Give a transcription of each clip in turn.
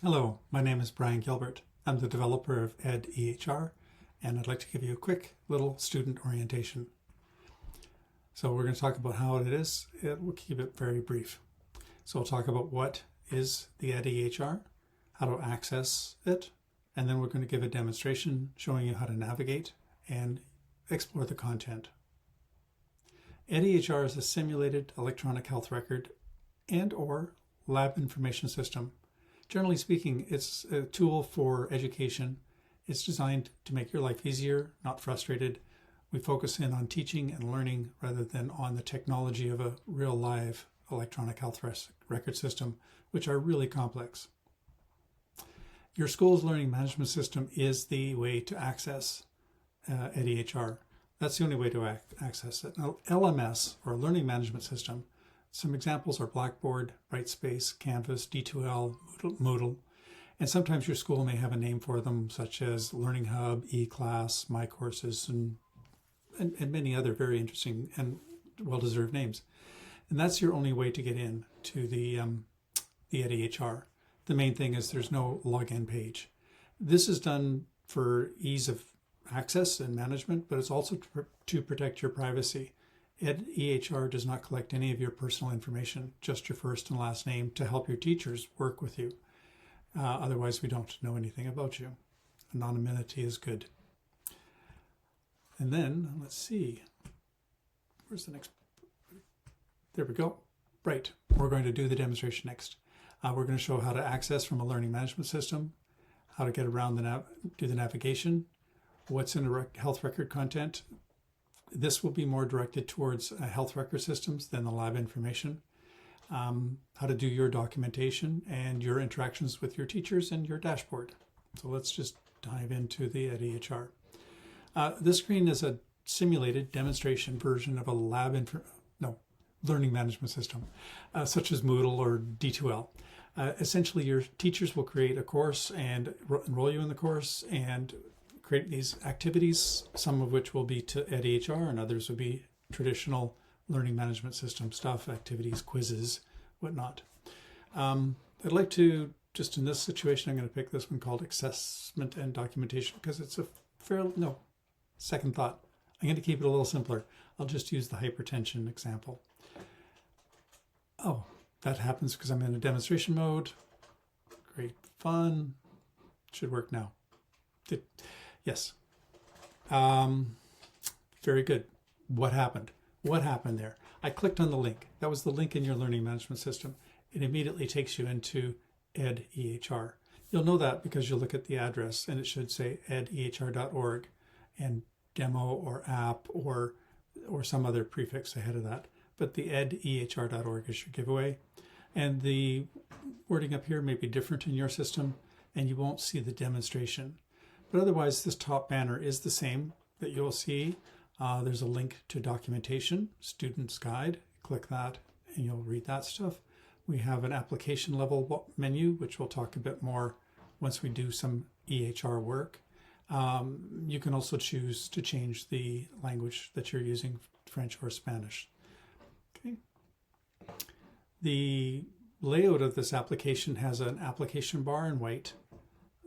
Hello, my name is Brian Gilbert. I'm the developer of EdEHR, and I'd like to give you a quick little student orientation. So we're going to talk about how it is. We'll keep it very brief. So we'll talk about what is the EdEHR, how to access it, and then we're going to give a demonstration showing you how to navigate and explore the content. EdEHR is a simulated electronic health record and/or lab information system. Generally speaking, it's a tool for education. It's designed to make your life easier, not frustrated. We focus in on teaching and learning rather than on the technology of a real live electronic health record system, which are really complex. Your school's learning management system is the way to access EdEHR. That's the only way to access it. Now, LMS, or Learning Management System, some examples are Blackboard, Brightspace, Canvas, D2L, Moodle, and sometimes your school may have a name for them, such as Learning Hub, eClass, MyCourses, and many other very interesting and well-deserved names. And that's your only way to get in to the EdEHR. The main thing is there's no login page. This is done for ease of access and management, but it's also to protect your privacy. EdEHR does not collect any of your personal information, just your first and last name, to help your teachers work with you. Otherwise, we don't know anything about you. Anonymity is good. And then, let's see, where's the next? There we go. Right, we're going to do the demonstration next. We're going to show how to access from a learning management system, how to get around do the navigation, what's in the health record content. This will be more directed towards health record systems than the lab information. How to do your documentation and your interactions with your teachers and your dashboard. So let's just dive into the EdEHR. This screen is a simulated demonstration version of a learning management system, such as Moodle or D2L. Essentially, your teachers will create a course and enroll you in the course and create these activities, some of which will be to EdEHR and others will be traditional learning management system stuff, activities, quizzes, whatnot. I'd like to, just in this situation, I'm going to pick this one called assessment and documentation because it's a second thought. I'm going to keep it a little simpler. I'll just use the hypertension example. Oh, that happens because I'm in a demonstration mode. Great fun. Should work now. Yes. Very good. What happened? What happened there? I clicked on the link. That was the link in your learning management system. It immediately takes you into EdEHR. You'll know that because you'll look at the address and it should say edehr.org and demo or app or some other prefix ahead of that. But the edehr.org is your giveaway. And the wording up here may be different in your system and you won't see the demonstration. But otherwise, this top banner is the same that you'll see. There's a link to documentation, student's guide. Click that and you'll read that stuff. We have an application level menu, which we'll talk a bit more once we do some EHR work. You can also choose to change the language that you're using, French or Spanish. Okay. The layout of this application has an application bar in white,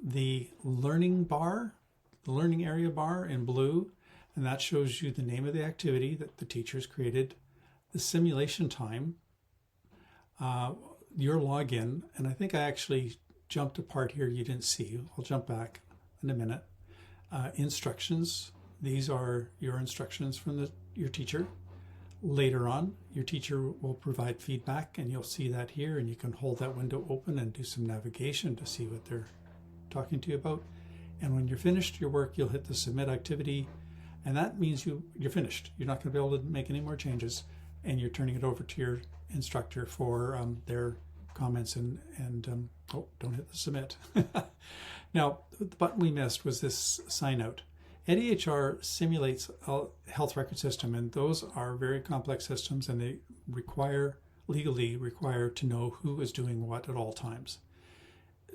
the learning area bar in blue, and that shows you the name of the activity that the teachers created, the simulation time, your login, and I think I actually jumped a part here you didn't see. I'll jump back in a minute. Instructions. These are your instructions from your teacher. Later on, your teacher will provide feedback, and you'll see that here, and you can hold that window open and do some navigation to see what they're talking to you about. And when you're finished your work, you'll hit the submit activity, and that means you're finished. You're not going to be able to make any more changes, and you're turning it over to your instructor for their comments and oh, don't hit the submit. Now, the button we missed was this sign out. EdEHR simulates a health record system, and those are very complex systems, and they legally require to know who is doing what at all times.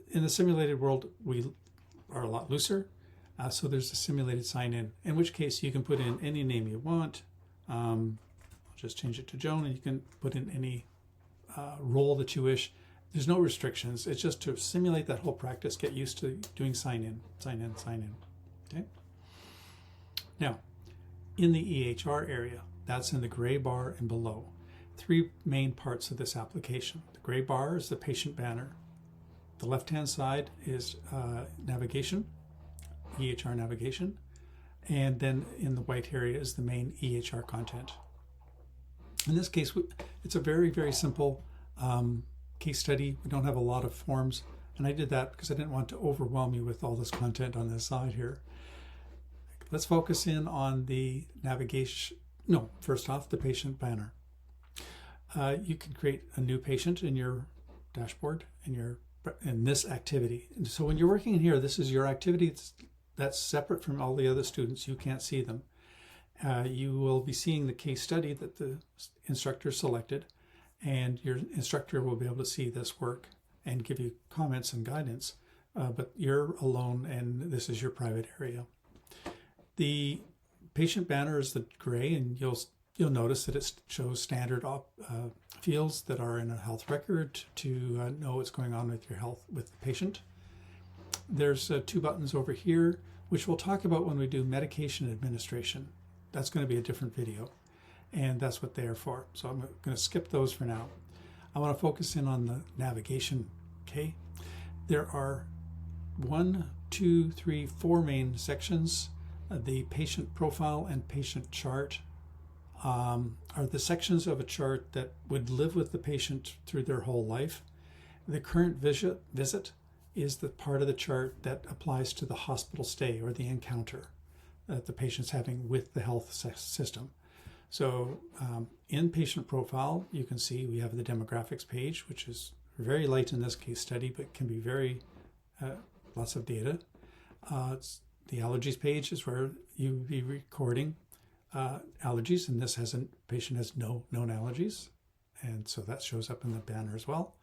In the simulated world, we are a lot looser, so there's a simulated sign-in, in which case you can put in any name you want. I'll just change it to Joan, and you can put in any role that you wish, There's no restrictions. It's just to simulate that whole practice, get used to doing sign in, sign in, sign in. Okay. Now, in the EHR area, that's in the gray bar and below. Three main parts of this application. The gray bar is the patient banner. The left-hand side is navigation, EHR navigation, and then in the white area is the main EHR content. In this case, it's a very, very simple case study. We don't have a lot of forms, and I did that because I didn't want to overwhelm you with all this content on this side here. Let's focus in on the navigation. No, first off, the patient banner. You can create a new patient in your dashboard in this activity. And so when you're working in here, this is your activity that's separate from all the other students. You can't see them. You will be seeing the case study that the instructor selected, and your instructor will be able to see this work and give you comments and guidance, but you're alone and this is your private area. The patient banner is the gray, and you'll notice that it shows standard fields that are in a health record to know what's going on with your health with the patient. There's two buttons over here, which we'll talk about when we do medication administration. That's going to be a different video, and that's what they are for. So I'm going to skip those for now. I want to focus in on the navigation. Okay, there are 1, 2, 3, 4 main sections. The patient profile and patient chart are the sections of a chart that would live with the patient through their whole life. The current visit is the part of the chart that applies to the hospital stay or the encounter that the patient's having with the health system. So in patient profile, you can see we have the demographics page, which is very light in this case study, but can be very lots of data. The allergies page is where you would be recording allergies, and this patient has no known allergies, and so that shows up in the banner as well.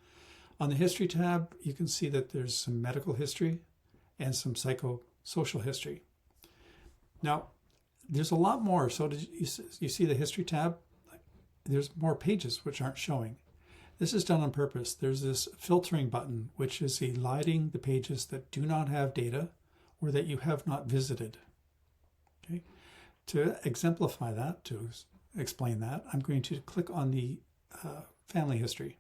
On the history tab, you can see that there's some medical history and some psychosocial history. Now, there's a lot more. So you see the history tab? There's more pages which aren't showing. This is done on purpose. There's this filtering button, which is eliding the pages that do not have data or that you have not visited. Okay. To exemplify that, to explain that, I'm going to click on the family history.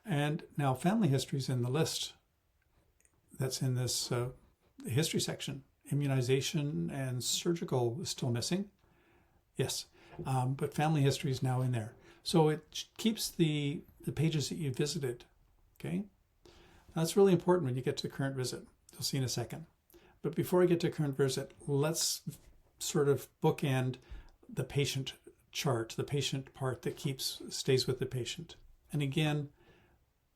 And now family history is in the list that's in this history section. Immunization and surgical is still missing. Yes, but family history is now in there. So it keeps the pages that you visited. Okay, that's really important when you get to current visit. You'll see in a second. But before I get to current visit, let's sort of bookend the patient chart, the patient part that stays with the patient. And again,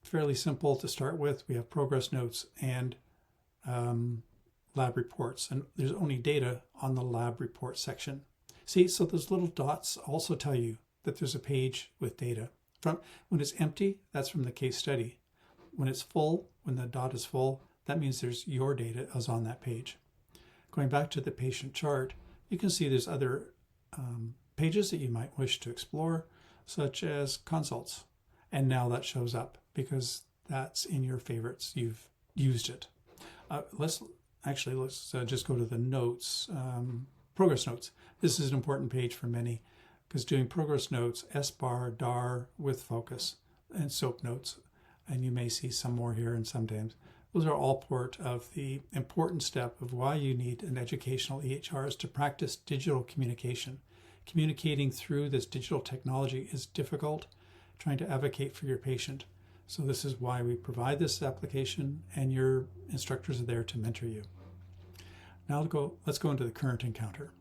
fairly simple to start with. We have progress notes and lab reports, and there's only data on the lab report section. See, so those little dots also tell you that there's a page with data. When it's empty, that's from the case study. When it's full, when the dot is full, that means there's your data is on that page. Going back to the patient chart, you can see there's other pages that you might wish to explore, such as consults. And now that shows up because that's in your favorites. You've used it. Let's just go to the notes, progress notes. This is an important page for many because doing progress notes, S-bar, DAR with focus, and SOAP notes, and you may see some more here and sometimes. Those are all part of the important step of why you need an educational EHR is to practice digital communication. Communicating through this digital technology is difficult, trying to advocate for your patient. So this is why we provide this application, and your instructors are there to mentor you. Now let's go into the current encounter.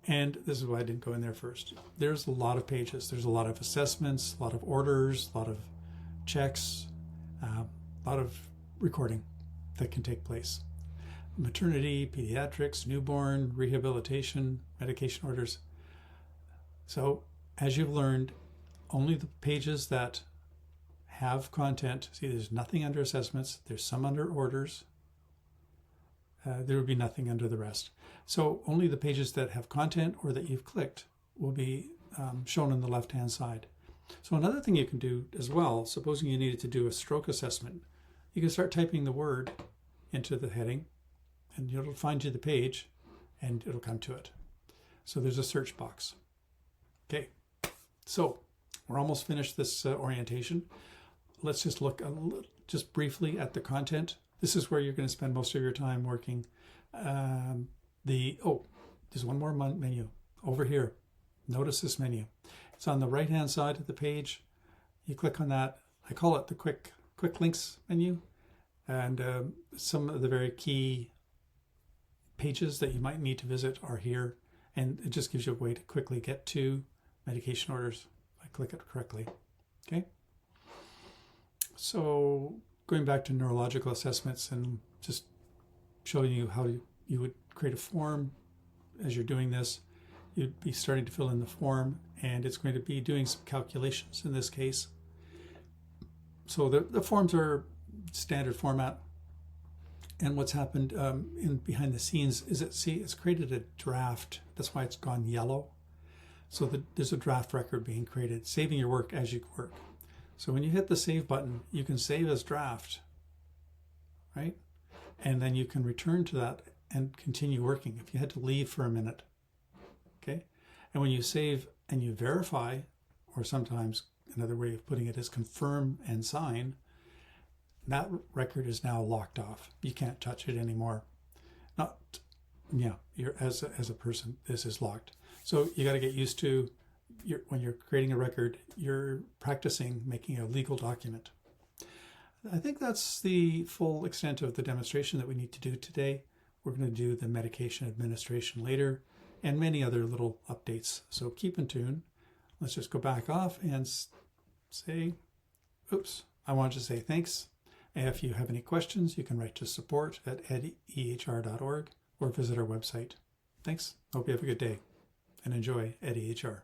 And this is why I didn't go in there first. There's a lot of pages. There's a lot of assessments, a lot of orders, a lot of checks, a lot of recording that can take place. Maternity, pediatrics, newborn, rehabilitation, medication orders. So as you've learned, only the pages that have content, see there's nothing under assessments, there's some under orders, there would be nothing under the rest. So only the pages that have content or that you've clicked will be shown on the left-hand side. So another thing you can do as well, supposing you needed to do a stroke assessment, you can start typing the word into the heading and it'll find you the page and it'll come to it. So there's a search box. Okay, so we're almost finished this orientation. Let's just look just briefly at the content. This is where you're going to spend most of your time working. There's one more menu over here. Notice this menu. It's on the right-hand side of the page. You click on that. I call it the quick links menu. And some of the very key pages that you might need to visit are here. And it just gives you a way to quickly get to medication orders. I click it correctly. Okay. So going back to neurological assessments and just showing you how you would create a form as you're doing this. You'd be starting to fill in the form, and it's going to be doing some calculations in this case. So the forms are standard format. And what's happened behind the scenes is it's created a draft. That's why it's gone yellow. So there's a draft record being created, saving your work as you work. So when you hit the save button, you can save as draft, right? And then you can return to that and continue working if you had to leave for a minute. Okay? And when you save and you verify, or sometimes another way of putting it is confirm and sign, that record is now locked off. You can't touch it anymore. You're as a person, this is locked. So you got to get used to when you're creating a record, you're practicing making a legal document. I think that's the full extent of the demonstration that we need to do today. We're going to do the medication administration later and many other little updates. So keep in tune. Let's just go back off and say, I wanted to say thanks. If you have any questions, you can write to support@edehr.org or visit our website. Thanks. Hope you have a good day and enjoy EdEHR.